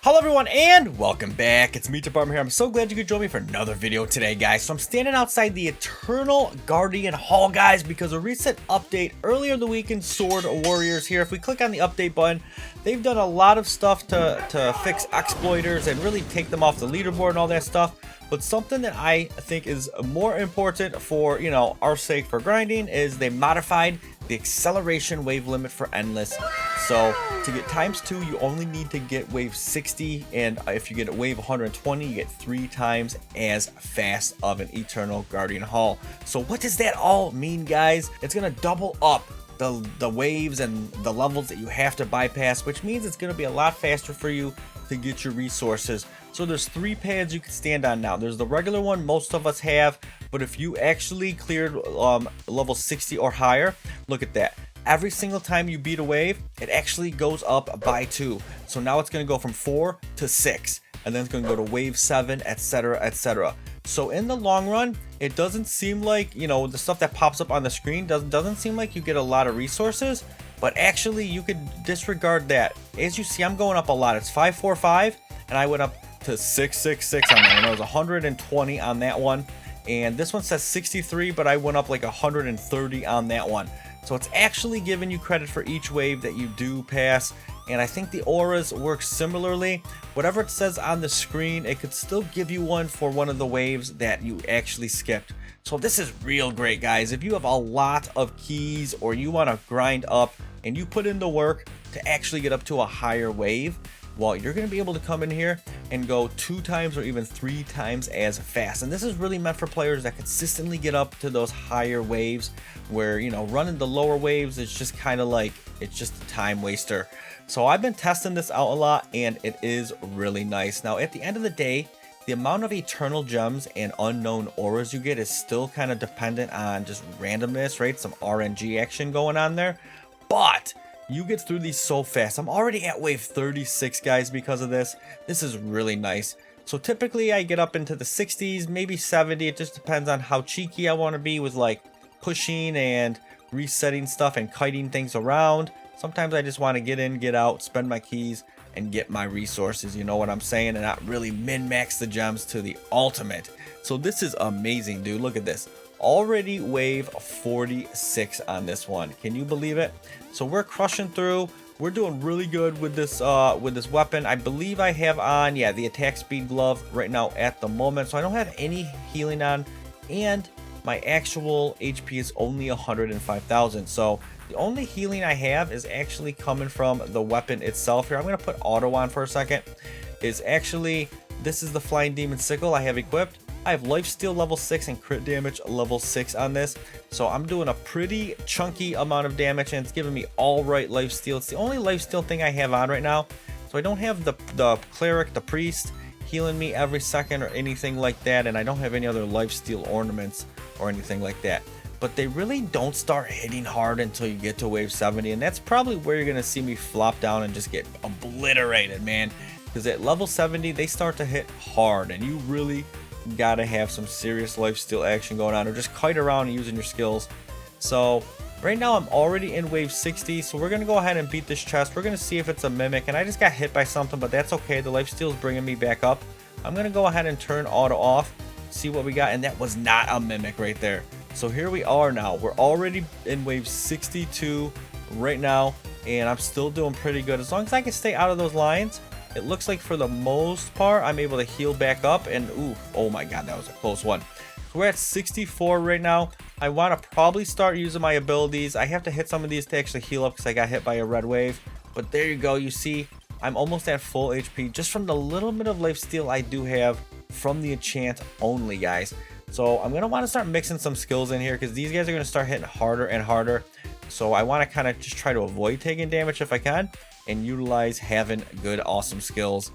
Hello everyone and welcome back. It's Meatdept here. I'm so glad you could join me for another video today, guys. So I'm standing outside the Eternal Guardian Hall, guys, because a recent update earlier in the week in Sword Warriors here. If we click on the update button, they've done a lot of stuff to fix exploiters and really take them off the leaderboard and all that stuff. But something that I think is more important for, our sake for grinding is they modified the acceleration wave limit for endless. So to get ×2, you only need to get wave 60, and if you get wave 120, you get 3 times as fast of an Eternal Guardian Hall. So what does that all mean, guys? It's gonna double up the waves and the levels that you have to bypass, which means it's gonna be a lot faster for you to get your resources. So there's 3 pads you can stand on now. There's the regular one most of us have, but if you actually cleared level 60 or higher, look at that. Every single time you beat a wave, it actually goes up by 2. So now it's going to go from 4 to 6, and then it's going to go to wave 7, etc, etc. So in the long run, it doesn't seem like, the stuff that pops up on the screen doesn't seem like you get a lot of resources, but actually you could disregard that. As you see, I'm going up a lot. It's 545, and I went up to 666 on that, and it was 120 on that one. And this one says 63, but I went up like 130 on that one. So it's actually giving you credit for each wave that you do pass. And I think the auras work similarly. Whatever it says on the screen, it could still give you one for one of the waves that you actually skipped. So this is real great, guys. If you have a lot of keys or you want to grind up and you put in the work to actually get up to a higher wave, well, you're going to be able to come in here and go 2 times or even 3 times as fast. And this is really meant for players that consistently get up to those higher waves where, running the lower waves is just kind of like, it's just a time waster. So I've been testing this out a lot and it is really nice. Now, at the end of the day, the amount of eternal gems and unknown auras you get is still kind of dependent on just randomness, right? Some RNG action going on there. But you get through these so fast. I'm already at wave 36, guys, because of this. This is really nice. So typically I get up into the 60s, maybe 70. It just depends on how cheeky I want to be with like pushing and resetting stuff and kiting things around. Sometimes I just want to get in, get out, spend my keys, and get my resources, you know what I'm saying, and not really min-max the gems to the ultimate. So this is amazing, dude. Look at this. Already wave 46 on this one. Can you believe it? So we're crushing through. We're doing really good with this weapon. I believe I have on, the attack speed glove right now at the moment. So I don't have any healing on, and my actual HP is only 105,000. So the only healing I have is actually coming from the weapon itself here. I'm going to put auto on for a second. This is the Flying Demon Sickle I have equipped. I have lifesteal level 6 and crit damage level 6 on this. So I'm doing a pretty chunky amount of damage, and it's giving me all right lifesteal. It's the only lifesteal thing I have on right now. So I don't have the cleric, the priest, healing me every second or anything like that. And I don't have any other lifesteal ornaments or anything like that. But they really don't start hitting hard until you get to wave 70. And that's probably where you're going to see me flop down and just get obliterated, man. Because at level 70, they start to hit hard. And you really gotta have some serious lifesteal action going on, or just kite around and using your skills. So right now I'm already in wave 60, so we're gonna go ahead and beat this chest. We're gonna see if it's a mimic, and I just got hit by something, but that's okay. The lifesteal is bringing me back up. I'm gonna go ahead and turn auto off, see what we got, and that was not a mimic right there. So here we are now. We're already in wave 62 right now, and I'm still doing pretty good as long as I can stay out of those lines. It looks like for the most part, I'm able to heal back up, and oh my god, that was a close one. So we're at 64 right now. I want to probably start using my abilities. I have to hit some of these to actually heal up because I got hit by a red wave. But there you go. You see, I'm almost at full HP just from the little bit of lifesteal I do have from the enchant only, guys. So I'm going to want to start mixing some skills in here because these guys are going to start hitting harder and harder. So I want to kind of just try to avoid taking damage if I can, and utilize having good, awesome skills.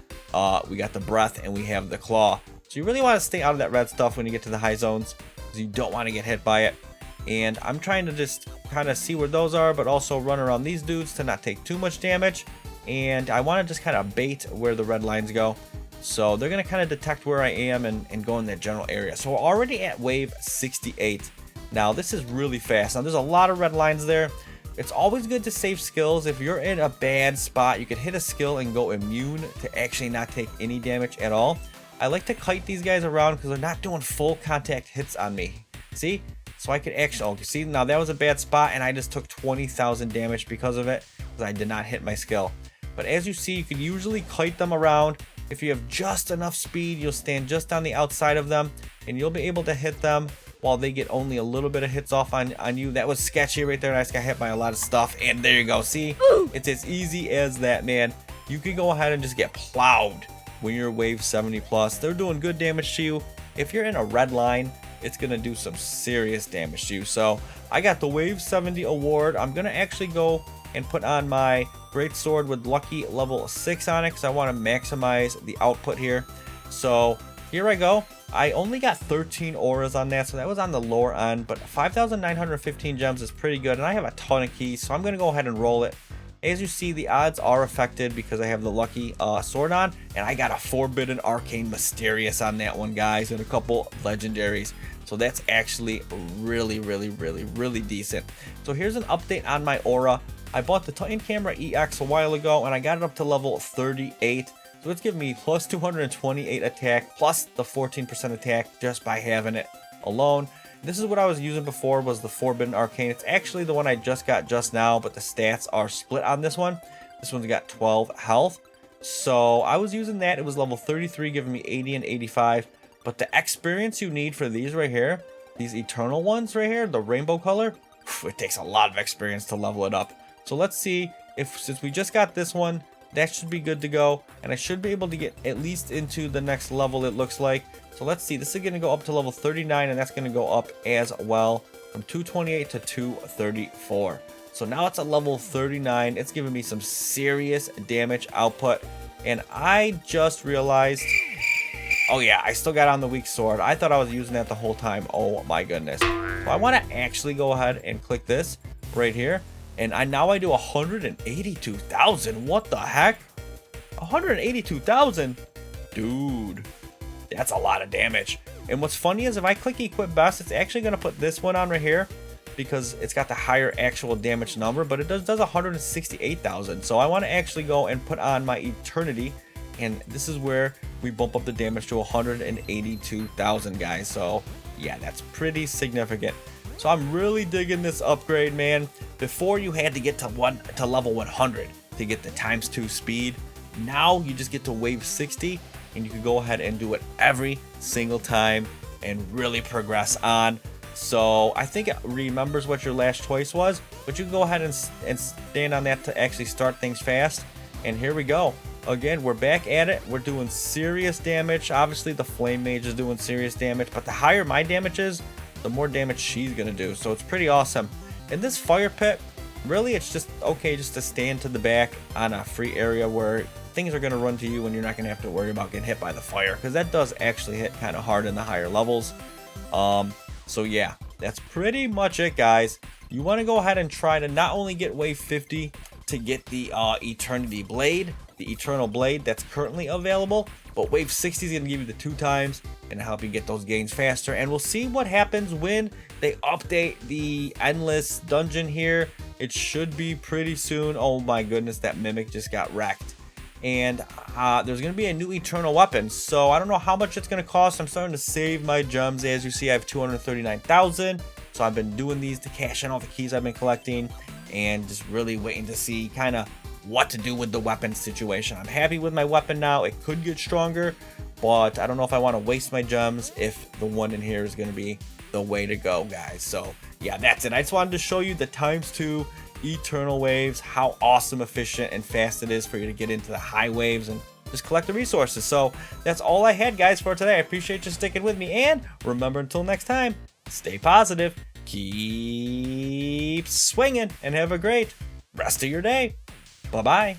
We got the breath and we have the claw. So you really want to stay out of that red stuff when you get to the high zones, because you don't want to get hit by it. And I'm trying to just kind of see where those are, but also run around these dudes to not take too much damage. And I want to just kind of bait where the red lines go. So they're going to kind of detect where I am and go in that general area. So we're already at wave 68. Now this is really fast. Now there's a lot of red lines there. it's always good to save skills. If you're in a bad spot, you can hit a skill and go immune to actually not take any damage at all. I like to kite these guys around because they're not doing full contact hits on me. See? So I could actually, oh, see, now that was a bad spot and I just took 20,000 damage because of it, because I did not hit my skill. But as you see, you can usually kite them around. If you have just enough speed, you'll stand just on the outside of them and you'll be able to hit them while they get only a little bit of hits off on you. That was sketchy right there. I just got hit by a lot of stuff. And there you go. See, it's as easy as that, man. You can go ahead and just get plowed when you're wave 70 plus. They're doing good damage to you. If you're in a red line, it's going to do some serious damage to you. So I got the wave 70 award. I'm going to actually go and put on my great sword with lucky level 6 on it because I want to maximize the output here. So here I go. I only got 13 auras on that, so that was on the lower end, but 5,915 gems is pretty good, and I have a ton of keys, so I'm going to go ahead and roll it. As you see, the odds are affected because I have the lucky sword on, and I got a Forbidden Arcane Mysterious on that one, guys, and a couple legendaries. So that's actually really decent. So here's an update on my aura. I bought the Titan Camera EX a while ago, and I got it up to level 38. So it's giving me plus 228 attack, plus the 14% attack just by having it alone. This is what I was using before, was the Forbidden Arcane. It's actually the one I just got just now, but the stats are split on this one. This one's got 12 health. So I was using that. It was level 33, giving me 80 and 85. But the experience you need for these right here, these eternal ones right here, the rainbow color, it takes a lot of experience to level it up. So let's see if, since we just got this one, that should be good to go, and I should be able to get at least into the next level, it looks like. So let's see, this is going to go up to level 39, and that's going to go up as well from 228 to 234. So now it's at level 39. It's giving me some serious damage output, and I just realized, oh yeah, I still got on the weak sword. I thought I was using that the whole time. Oh my goodness. So I want to actually go ahead and click this right here. And now I do 182,000. What the heck? 182,000? Dude, that's a lot of damage. And what's funny is if I click equip best, it's actually going to put this one on right here because it's got the higher actual damage number, but it does 168,000. So I want to actually go and put on my eternity, and this is where we bump up the damage to 182,000, guys. So yeah, that's pretty significant. So I'm really digging this upgrade, man. Before you had to get to level 100 to get the ×2 speed. Now you just get to wave 60 and you can go ahead and do it every single time and really progress on. So I think it remembers what your last choice was, but you can go ahead and stand on that to actually start things fast. And here we go. Again, we're back at it. We're doing serious damage. Obviously the Flame Mage is doing serious damage, but the higher my damage is, the more damage she's gonna do. So it's pretty awesome. In this fire pit, really it's just okay just to stand to the back on a free area where things are gonna run to you and you're not gonna have to worry about getting hit by the fire, because that does actually hit kind of hard in the higher levels. So yeah, that's pretty much it, guys. You want to go ahead and try to not only get wave 50 to get the Eternity Blade, the Eternal Blade that's currently available, but wave 60 is going to give you the 2 times and help you get those gains faster. And we'll see what happens when they update the Endless Dungeon here. It should be pretty soon. Oh my goodness, that Mimic just got wrecked. And there's going to be a new Eternal Weapon, so I don't know how much it's going to cost. I'm starting to save my gems. As you see, I have 239,000, so I've been doing these to cash in all the keys I've been collecting and just really waiting to see kind of what to do with the weapon situation. I'm happy with my weapon now. It could get stronger, but I don't know if I want to waste my gems if the one in here is going to be the way to go, guys. So yeah, that's it. I just wanted to show you the ×2 Eternal Waves, how awesome, efficient, and fast it is for you to get into the high waves and just collect the resources. So that's all I had, guys, for today. I appreciate you sticking with me, and remember, until next time, stay positive, keep swinging, and have a great rest of your day. Bye-bye.